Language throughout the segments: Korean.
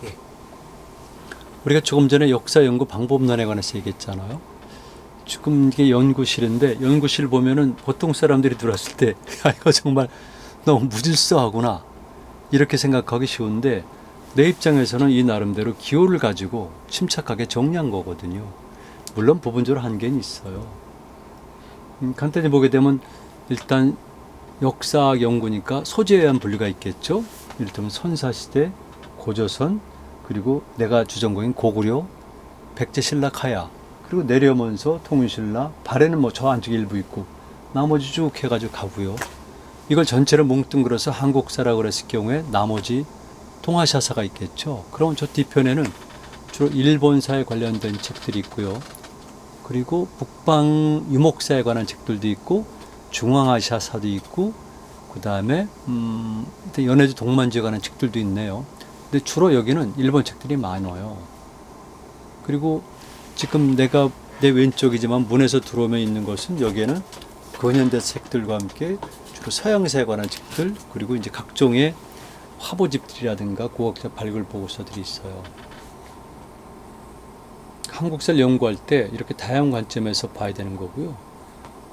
예. 우리가 조금 전에 역사 연구 방법론에 관해서 얘기했잖아요. 지금 이게 연구실인데 연구실 보면은 보통 사람들이 들어왔을 때 야, 이거 정말 너무 무질서하구나 이렇게 생각하기 쉬운데 내 입장에서는 이 나름대로 기호를 가지고 침착하게 정리한 거거든요. 물론 부분적으로 한계는 있어요. 간단히 보게 되면 일단 역사 연구니까 소재에 의한 분류가 있겠죠. 이를테면 선사시대, 고조선, 그리고 내가 주전공인 고구려, 백제신라카야, 그리고 내려오면서 통일신라, 발에는 뭐 저 안쪽에 일부 있고 나머지 쭉 해가지고 가고요. 이걸 전체를 뭉뚱그려서 한국사라고 그랬을 경우에 나머지 동아시아사가 있겠죠. 그럼 저 뒤편에는 주로 일본사에 관련된 책들이 있고요. 그리고 북방 유목사에 관한 책들도 있고 중앙아시아사도 있고 그 다음에 연해주 동만주에 관한 책들도 있네요. 근데 주로 여기는 일본 책들이 많아요. 그리고 지금 내가 내 왼쪽이지만 문에서 들어오면 있는 것은 여기에는 근현대 책들과 함께 주로 서양사에 관한 책들 그리고 이제 각종의 화보집들이라든가 고학자 발굴 보고서들이 있어요. 한국사를 연구할 때 이렇게 다양한 관점에서 봐야 되는 거고요.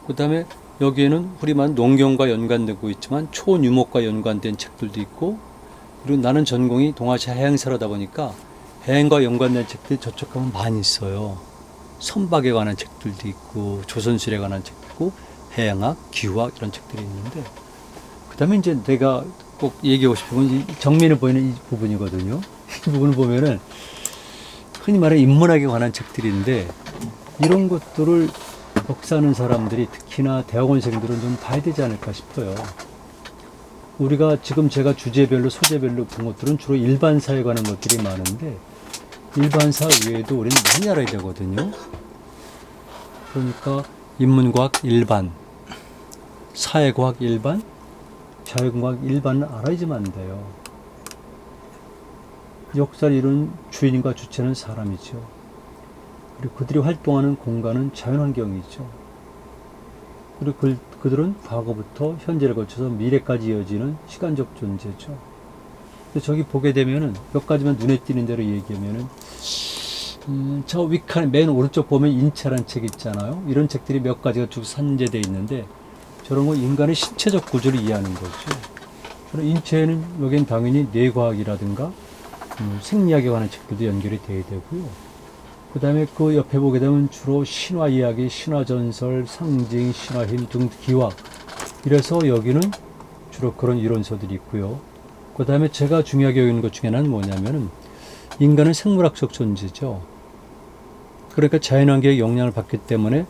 그 다음에 여기에는 우리만 농경과 연관되고 있지만 초유목과 연관된 책들도 있고 그리고 나는 전공이 동아시아 해양사라다 보니까 해양과 연관된 책들이 저쪽 가면 많이 있어요. 선박에 관한 책들도 있고 조선술에 관한 책도 있고 해양학, 기후학 이런 책들이 있는데 그 다음에 이제 내가 꼭 얘기하고 싶은 건 이 정면에 보이는 이 부분이거든요. 이 부분을 보면은 흔히 말해 인문학에 관한 책들인데 이런 것들을 역사하는 사람들이 특히나 대학원생들은 좀 봐야 되지 않을까 싶어요. 우리가 지금 제가 주제별로 소재별로 본 것들은 주로 일반사에 관한 것들이 많은데 일반사 외에도 우리는 많이 알아야 되거든요. 그러니까 인문과학 일반, 사회과학 일반, 자연과학 일반은 알아야지만 안 돼요. 역사를 이룬 주인과 주체는 사람이죠. 그리고 그들이 활동하는 공간은 자연환경이죠. 그리고 그들은 과거부터 현재를 거쳐서 미래까지 이어지는 시간적 존재죠. 저기 보게 되면은 몇 가지만 눈에 띄는 대로 얘기하면은 저 위칸 맨 오른쪽 보면 인체란 책 있잖아요. 이런 책들이 몇 가지가 쭉 산재되어 있는데 저런 거 인간의 신체적 구조를 이해하는 거죠. 그럼 인체에는 여기는 당연히 뇌과학이라든가 생리학에 관한 책들도 연결이 돼야 되고요. 그 다음에 그 옆에 보게 되면 주로 신화 이야기, 신화 전설, 상징, 신화 힘 등 기화. 이래서 여기는 주로 그런 이론서들이 있고요. 그 다음에 제가 중요하게 여기는 것 중에 하나는 뭐냐면은 인간은 생물학적 존재죠. 그러니까 자연환경의 영향을 받기 때문에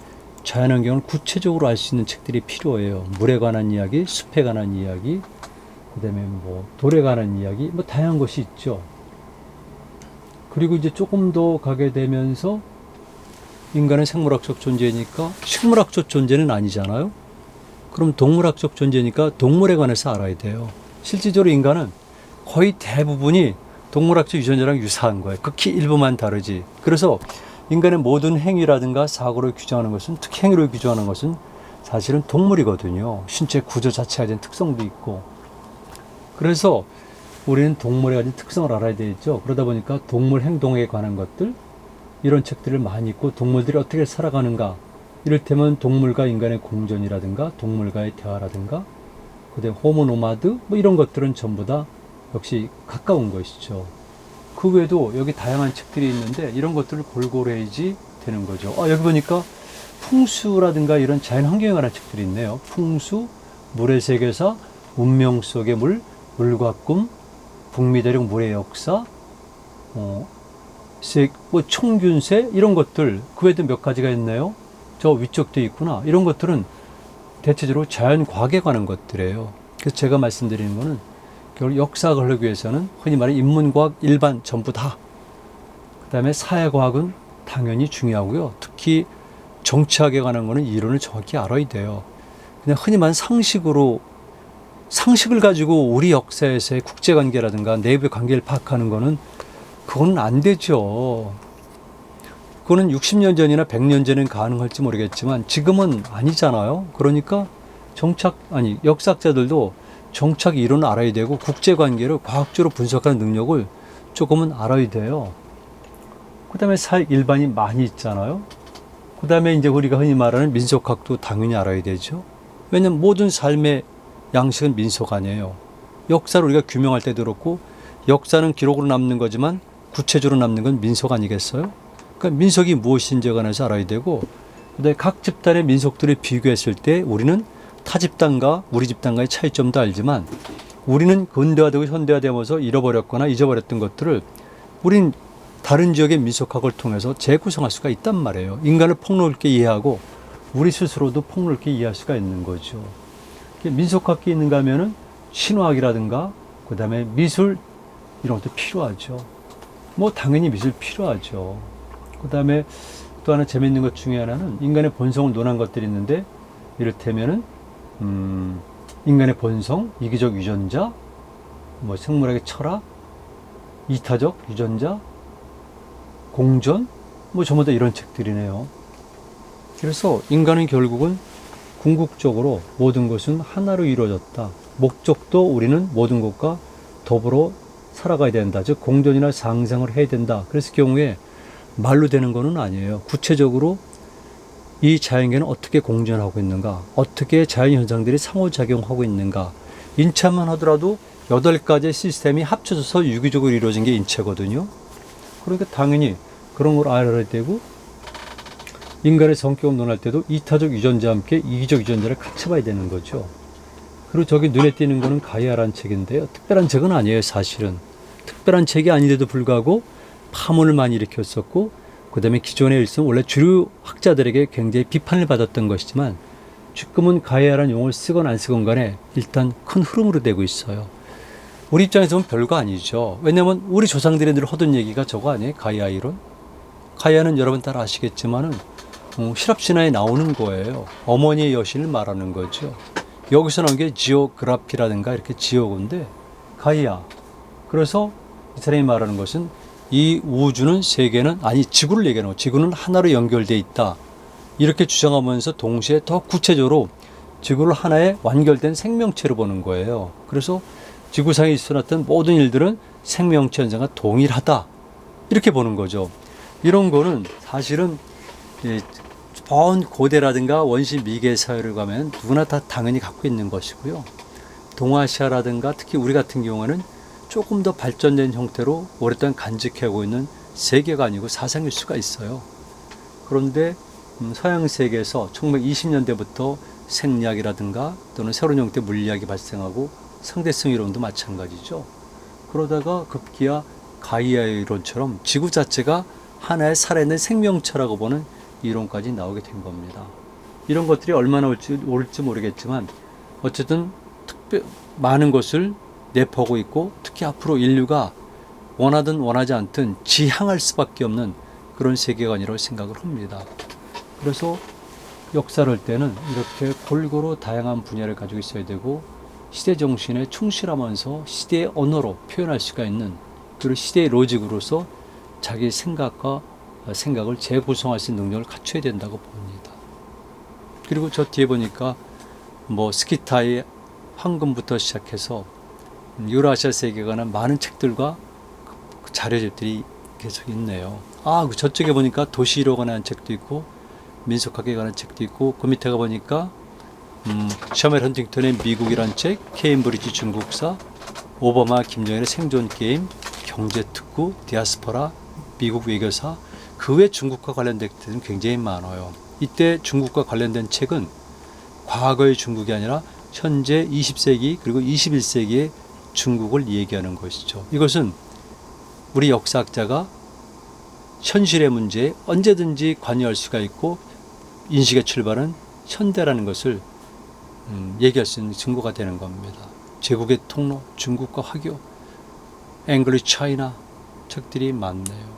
자연환경을 구체적으로 알 수 있는 책들이 필요해요. 물에 관한 이야기, 숲에 관한 이야기, 그 다음에 뭐 돌에 관한 이야기, 뭐 다양한 것이 있죠. 그리고 이제 조금 더 가게 되면서 인간은 생물학적 존재니까 식물학적 존재는 아니잖아요. 그럼 동물학적 존재니까 동물에 관해서 알아야 돼요. 실질적으로 인간은 거의 대부분이 동물학적 유전자랑 유사한 거예요. 극히 일부만 다르지. 그래서 인간의 모든 행위라든가 사고를 규정하는 것은, 특히 행위를 규정하는 것은 사실은 동물이거든요. 신체 구조 자체가 가진 특성도 있고. 그래서 우리는 동물에 가진 특성을 알아야 되겠죠. 그러다 보니까 동물 행동에 관한 것들, 이런 책들을 많이 읽고 동물들이 어떻게 살아가는가. 이를테면 동물과 인간의 공존이라든가 동물과의 대화라든가 그다음에 호모노마드 뭐 이런 것들은 전부 다 역시 가까운 것이죠. 그 외에도 여기 다양한 책들이 있는데 이런 것들을 골고루 해야지 되는 거죠. 여기 보니까 풍수라든가 이런 자연환경에 관한 책들이 있네요. 풍수, 물의 세계사, 운명 속의 물, 물과 꿈, 북미 대륙 물의 역사, 뭐 총균세 이런 것들 그 외에도 몇 가지가 있네요. 저 위쪽도 있구나. 이런 것들은 대체적으로 자연과학에 관한 것들이에요. 그래서 제가 말씀드리는 거는 결국 역사학을 하기 위해서는 흔히 말하는 인문과학 일반 전부 다. 그 다음에 사회과학은 당연히 중요하고요. 특히 정치학에 관한 거는 이론을 정확히 알아야 돼요. 그냥 흔히 말하는 상식을 가지고 우리 역사에서의 국제관계라든가 내부의 관계를 파악하는 거는 그건 안 되죠. 그거는 60년 전이나 100년 전엔 가능할지 모르겠지만 지금은 아니잖아요. 그러니까 역사학자들도 정착 이론을 알아야 되고 국제관계를 과학적으로 분석하는 능력을 조금은 알아야 돼요. 그 다음에 사회 일반이 많이 있잖아요. 그 다음에 이제 우리가 흔히 말하는 민속학도 당연히 알아야 되죠. 왜냐면 모든 삶의 양식은 민속 아니에요. 역사를 우리가 규명할 때도 그렇고, 역사는 기록으로 남는 거지만 구체적으로 남는 건 민속 아니겠어요? 그러니까 민속이 무엇인지에 관해서 알아야 되고, 그다음에 각 집단의 민속들을 비교했을 때 우리는 타 집단과 우리 집단과의 차이점도 알지만, 우리는 근대화되고 현대화되면서 잃어버렸거나 잊어버렸던 것들을 우린 다른 지역의 민속학을 통해서 재구성할 수가 있단 말이에요. 인간을 폭넓게 이해하고 우리 스스로도 폭넓게 이해할 수가 있는 거죠. 민속학이 있는가 하면은 신화학이라든가 그 다음에 미술 이런 것도 필요하죠. 뭐 당연히 미술 필요하죠. 그 다음에 또 하나 재밌는 것 중에 하나는 인간의 본성을 논한 것들이 있는데, 이를테면은 인간의 본성, 이기적 유전자, 뭐 생물학의 철학, 이타적 유전자, 공존, 뭐 전부 다 이런 책들이네요. 그래서 인간은 결국은 궁극적으로 모든 것은 하나로 이루어졌다. 목적도 우리는 모든 것과 더불어 살아가야 된다. 즉 공존이나 상생을 해야 된다. 그래서 경우에 말로 되는 것은 아니에요. 구체적으로 이 자연계는 어떻게 공존하고 있는가, 어떻게 자연현상들이 상호작용하고 있는가. 인체만 하더라도 8가지의 시스템이 합쳐져서 유기적으로 이루어진 게 인체거든요. 그러니까 당연히 그런 걸 알아야 되고, 인간의 성격을 논할 때도 이타적 유전자와 함께 이기적 유전자를 같이 봐야 되는 거죠. 그리고 저기 눈에 띄는 거는 가이아라는 책인데요. 특별한 책은 아니에요, 사실은. 특별한 책이 아닌데도 불구하고 파문을 많이 일으켰었고, 그 다음에 기존의 일선 원래 주류 학자들에게 굉장히 비판을 받았던 것이지만, 지금은 가이아라는 용어를 쓰건 안 쓰건 간에 일단 큰 흐름으로 되고 있어요. 우리 입장에서 보면 별거 아니죠. 왜냐하면 우리 조상들이 늘 하던 얘기가 저거 아니에요? 가이아 이론? 가이아는 여러분 다 아시겠지만은 실합신화에 나오는 거예요. 어머니의 여신을 말하는 거죠. 여기서 나온 게 지오그라피라든가 이렇게 지오고인데, 가이아. 그래서 이 사람이 말하는 것은 이 우주는 세계는, 아니 지구를 얘기하는 거, 지구는 하나로 연결되어 있다. 이렇게 주장하면서 동시에 더 구체적으로 지구를 하나의 완결된 생명체로 보는 거예요. 그래서 지구상에 있어났던 모든 일들은 생명체 현상과 동일하다. 이렇게 보는 거죠. 이런 거는 사실은 먼 고대라든가 원시 미개 사회를 가면 누구나 다 당연히 갖고 있는 것이고요. 동아시아라든가 특히 우리 같은 경우는 조금 더 발전된 형태로 오랫동안 간직하고 있는 세계관이고 사상일 수가 있어요. 그런데 서양 세계에서 1920년대부터 생리학이라든가 또는 새로운 형태의 물리학이 발생하고 상대성 이론도 마찬가지죠. 그러다가 급기야 가이아 이론처럼 지구 자체가 하나의 살아있는 생명체라고 보는 이론까지 나오게 된 겁니다. 이런 것들이 얼마나 옳지 모르겠지만 어쨌든 많은 것을 내포하고 있고, 특히 앞으로 인류가 원하든 원하지 않든 지향할 수밖에 없는 그런 세계관이라고 생각을 합니다. 그래서 역사를 할 때는 이렇게 골고루 다양한 분야를 가지고 있어야 되고, 시대 정신에 충실하면서 시대의 언어로 표현할 수가 있는, 그리고 시대의 로직으로서 자기 생각을 재구성할 수 있는 능력을 갖춰야 된다고 봅니다. 그리고 저 뒤에 보니까 뭐 스키타의 황금부터 시작해서 유라시아 세계관의 많은 책들과 그 자료집들이 계속 있네요. 그 저쪽에 보니까 도시로 관한 책도 있고 민속학에 관한 책도 있고, 그 밑에 가보니까 셔멜 헌팅턴의 미국이란 책, 케임브리지 중국사, 오바마 김정일의 생존게임, 경제특구, 디아스포라, 미국 외교사, 그 외 중국과 관련된 책들은 굉장히 많아요. 이때 중국과 관련된 책은 과거의 중국이 아니라 현재 20세기 그리고 21세기의 중국을 얘기하는 것이죠. 이것은 우리 역사학자가 현실의 문제에 언제든지 관여할 수가 있고 인식의 출발은 현대라는 것을 얘기할 수 있는 증거가 되는 겁니다. 제국의 통로, 중국과 화교, 앵글리 차이나 책들이 많네요.